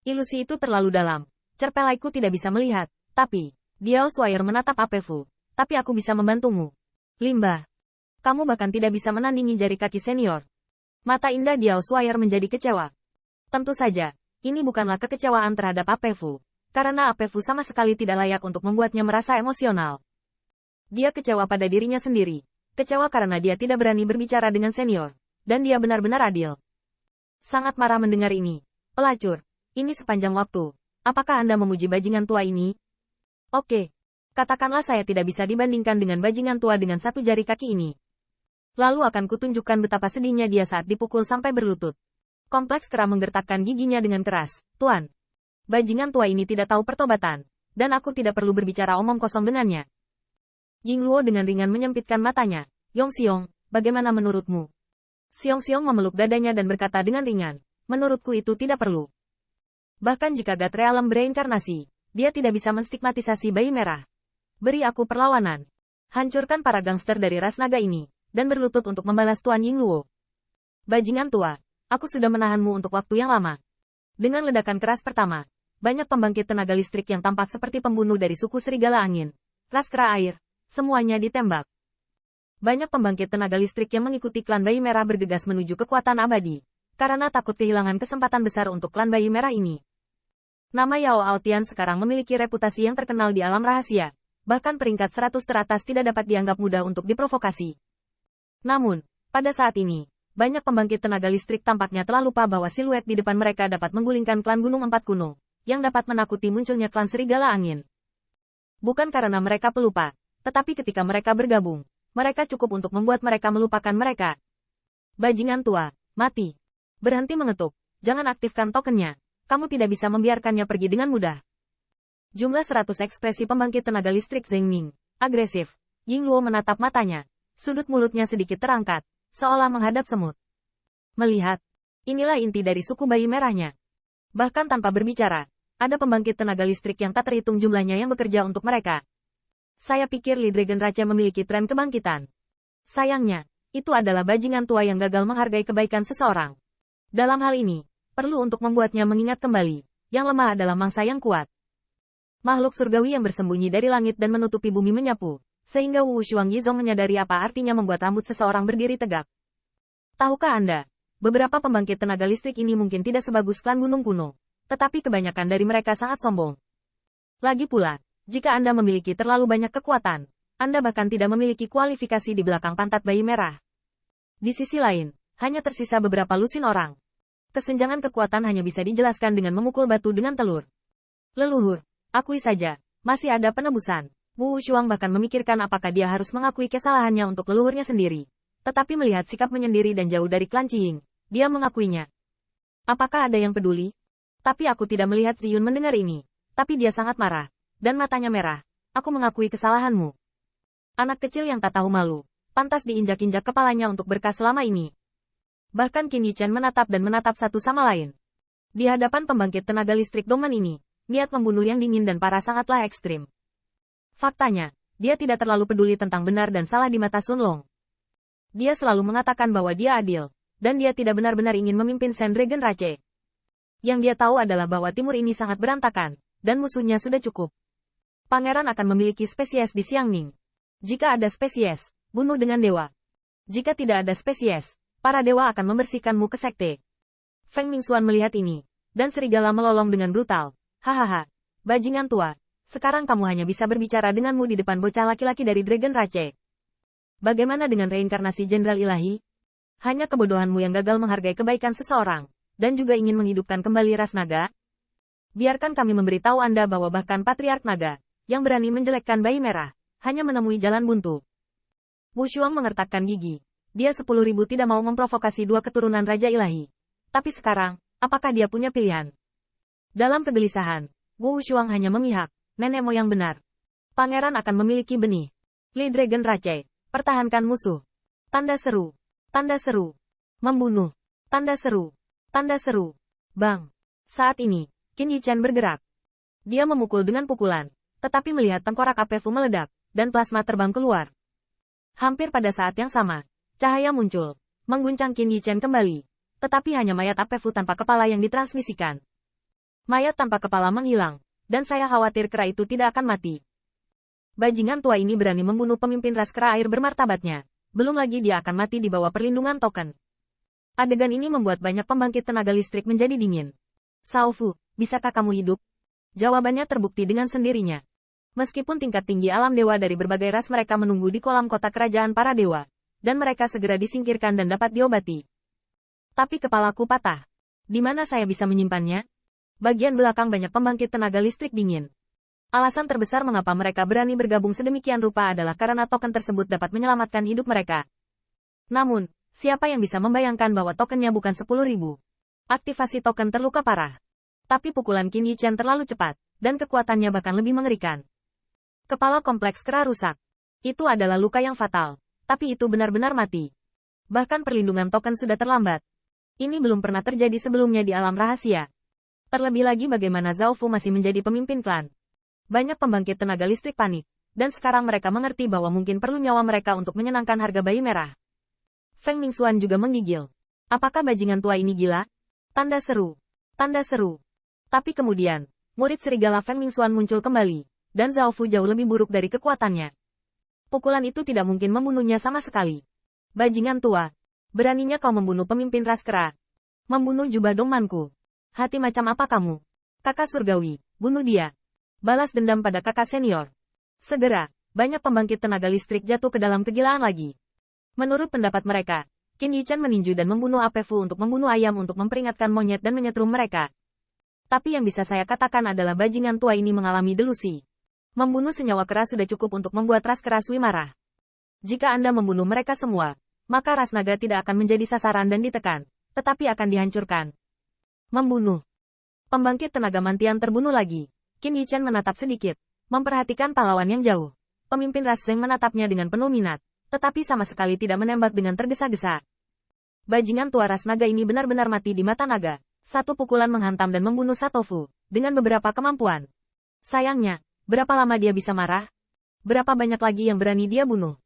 Ilusi itu terlalu dalam. Cerpelaiku tidak bisa melihat. Tapi, Diao Swire menatap Apefu. Tapi aku bisa membantumu. Limbah. Kamu bahkan tidak bisa menandingi jari kaki senior. Mata indah Diao Swire menjadi kecewa. Tentu saja, ini bukanlah kekecewaan terhadap Apefu. Karena Apefu sama sekali tidak layak untuk membuatnya merasa emosional. Dia kecewa pada dirinya sendiri. Kecewa karena dia tidak berani berbicara dengan senior. Dan dia benar-benar adil. Sangat marah mendengar ini. Pelacur, ini sepanjang waktu. Apakah Anda memuji bajingan tua ini? Oke. Katakanlah saya tidak bisa dibandingkan dengan bajingan tua dengan satu jari kaki ini. Lalu akan kutunjukkan betapa sedihnya dia saat dipukul sampai berlutut. Kompleks Kera menggertakkan giginya dengan keras. Tuan. Bajingan tua ini tidak tahu pertobatan. Dan aku tidak perlu berbicara omong kosong dengannya. Yingluo dengan ringan menyempitkan matanya. Yongxiong, bagaimana menurutmu? Xiong memeluk dadanya dan berkata dengan ringan, menurutku itu tidak perlu. Bahkan jika God Realm bereinkarnasi, dia tidak bisa menstigmatisasi bayi merah. Beri aku perlawanan. Hancurkan para gangster dari ras naga ini, dan berlutut untuk membalas Tuan Yingluo. Bajingan tua, aku sudah menahanmu untuk waktu yang lama. Dengan ledakan keras pertama, banyak pembangkit tenaga listrik yang tampak seperti pembunuh dari suku serigala angin, ras kera air, semuanya ditembak. Banyak pembangkit tenaga listrik yang mengikuti klan bayi merah bergegas menuju kekuatan abadi, karena takut kehilangan kesempatan besar untuk klan bayi merah ini. Nama Yao Aotian sekarang memiliki reputasi yang terkenal di alam rahasia, bahkan peringkat 100 teratas tidak dapat dianggap mudah untuk diprovokasi. Namun, pada saat ini, banyak pembangkit tenaga listrik tampaknya telah lupa bahwa siluet di depan mereka dapat menggulingkan klan Gunung Empat Kuno, yang dapat menakuti munculnya klan Serigala Angin. Bukan karena mereka pelupa, tetapi ketika mereka bergabung, mereka cukup untuk membuat mereka melupakan mereka. Bajingan tua, mati. Berhenti mengetuk, jangan aktifkan tokennya. Kamu tidak bisa membiarkannya pergi dengan mudah. Jumlah 100 ekspresi pembangkit tenaga listrik Zheng Ning, agresif. Yingluo menatap matanya. Sudut mulutnya sedikit terangkat, seolah menghadap semut. Melihat, inilah inti dari suku bayi merahnya. Bahkan tanpa berbicara, ada pembangkit tenaga listrik yang tak terhitung jumlahnya yang bekerja untuk mereka. Saya pikir Li Dragon Raja memiliki tren kebangkitan. Sayangnya, itu adalah bajingan tua yang gagal menghargai kebaikan seseorang. Dalam hal ini, perlu untuk membuatnya mengingat kembali, yang lemah adalah mangsa yang kuat. Makhluk surgawi yang bersembunyi dari langit dan menutupi bumi menyapu, sehingga Wu Shuang Yizong menyadari apa artinya membuat rambut seseorang berdiri tegak. Tahukah Anda, beberapa pembangkit tenaga listrik ini mungkin tidak sebagus klan Gunung Kuno, tetapi kebanyakan dari mereka sangat sombong. Lagi pula, jika Anda memiliki terlalu banyak kekuatan, Anda bahkan tidak memiliki kualifikasi di belakang pantat bayi merah. Di sisi lain, hanya tersisa beberapa lusin orang. Kesenjangan kekuatan hanya bisa dijelaskan dengan memukul batu dengan telur. Leluhur, akui saja, masih ada penebusan. Wu Shuang bahkan memikirkan apakah dia harus mengakui kesalahannya untuk leluhurnya sendiri. Tetapi melihat sikap menyendiri dan jauh dari klan Qiying, dia mengakuinya. Apakah ada yang peduli? Tapi aku tidak melihat Ziyun mendengar ini. Tapi dia sangat marah. Dan matanya merah. Aku mengakui kesalahanmu. Anak kecil yang tak tahu malu. Pantas diinjak-injak kepalanya untuk berkah selama ini. Bahkan Qin Yichen menatap dan menatap satu sama lain. Di hadapan pembangkit tenaga listrik Dongman ini, niat membunuh yang dingin dan parah sangatlah ekstrim. Faktanya, dia tidak terlalu peduli tentang benar dan salah di mata Sun Long. Dia selalu mengatakan bahwa dia adil, dan dia tidak benar-benar ingin memimpin Sand Dragon Rache. Yang dia tahu adalah bahwa timur ini sangat berantakan, dan musuhnya sudah cukup. Pangeran akan memiliki spesies di Xiangning. Jika ada spesies, bunuh dengan dewa. Jika tidak ada spesies, para dewa akan membersihkanmu ke sekte. Feng Mingxuan melihat ini, dan serigala melolong dengan brutal. Hahaha, bajingan tua, sekarang kamu hanya bisa berbicara denganmu di depan bocah laki-laki dari Dragon Rache. Bagaimana dengan reinkarnasi Jenderal Ilahi? Hanya kebodohanmu yang gagal menghargai kebaikan seseorang, dan juga ingin menghidupkan kembali ras naga? Biarkan kami memberitahu Anda bahwa bahkan Patriark Naga, yang berani menjelekkan bayi merah, hanya menemui jalan buntu. Wu Shuang mengertakkan gigi. Dia 10.000 tidak mau memprovokasi dua keturunan Raja Ilahi. Tapi sekarang, apakah dia punya pilihan? Dalam kegelisahan, Wu Shuang hanya memihak, nenek moyang benar. Pangeran akan memiliki benih. Li Dragon Rache, pertahankan musuh. Tanda seru. Tanda seru. Membunuh. Tanda seru. Tanda seru. Bang. Saat ini, Qin Yichen bergerak. Dia memukul dengan pukulan. Tetapi melihat tengkorak Apefu meledak, dan plasma terbang keluar. Hampir pada saat yang sama, cahaya muncul, mengguncang Qin Yichen kembali. Tetapi hanya mayat Apefu tanpa kepala yang ditransmisikan. Mayat tanpa kepala menghilang, dan saya khawatir kera itu tidak akan mati. Bajingan tua ini berani membunuh pemimpin ras kera air bermartabatnya. Belum lagi dia akan mati di bawah perlindungan token. Adegan ini membuat banyak pembangkit tenaga listrik menjadi dingin. Shao Fu, bisakah kamu hidup? Jawabannya terbukti dengan sendirinya. Meskipun tingkat tinggi alam dewa dari berbagai ras mereka menunggu di kolam kota kerajaan para dewa, dan mereka segera disingkirkan dan dapat diobati. Tapi kepalaku patah. Di mana saya bisa menyimpannya? Bagian belakang banyak pembangkit tenaga listrik dingin. Alasan terbesar mengapa mereka berani bergabung sedemikian rupa adalah karena token tersebut dapat menyelamatkan hidup mereka. Namun, siapa yang bisa membayangkan bahwa tokennya bukan 10.000? Aktivasi token terluka parah. Tapi pukulan Qin Yichen terlalu cepat, dan kekuatannya bahkan lebih mengerikan. Kepala kompleks kera rusak. Itu adalah luka yang fatal. Tapi itu benar-benar mati. Bahkan perlindungan token sudah terlambat. Ini belum pernah terjadi sebelumnya di alam rahasia. Terlebih lagi bagaimana Zhao Fu masih menjadi pemimpin klan. Banyak pembangkit tenaga listrik panik, dan sekarang mereka mengerti bahwa mungkin perlu nyawa mereka untuk menyenangkan harga bayi merah. Feng Mingxuan juga menggigil. Apakah bajingan tua ini gila? Tanda seru. Tanda seru. Tapi kemudian, murid serigala Feng Mingxuan muncul kembali, dan Zhao Fu jauh lebih buruk dari kekuatannya. Pukulan itu tidak mungkin membunuhnya sama sekali. Bajingan tua. Beraninya kau membunuh pemimpin ras kera. Membunuh jubah dommanku. Hati macam apa kamu? Kakak surgawi, bunuh dia. Balas dendam pada kakak senior. Segera, banyak pembangkit tenaga listrik jatuh ke dalam kegilaan lagi. Menurut pendapat mereka, Qin Yichen meninju dan membunuh Apefu untuk membunuh ayam untuk memperingatkan monyet dan menyetrum mereka. Tapi yang bisa saya katakan adalah bajingan tua ini mengalami delusi. Membunuh senyawa kera sudah cukup untuk membuat ras kera Sui marah. Jika Anda membunuh mereka semua, maka ras naga tidak akan menjadi sasaran dan ditekan, tetapi akan dihancurkan. Membunuh. Pembangkit tenaga mantian terbunuh lagi. Qin Yichen menatap sedikit, memperhatikan pahlawan yang jauh. Pemimpin ras Zheng menatapnya dengan penuh minat, tetapi sama sekali tidak menembak dengan tergesa-gesa. Bajingan tua ras naga ini benar-benar mati di mata naga. Satu pukulan menghantam dan membunuh Sato Fu, dengan beberapa kemampuan. Sayangnya, berapa lama dia bisa marah? Berapa banyak lagi yang berani dia bunuh?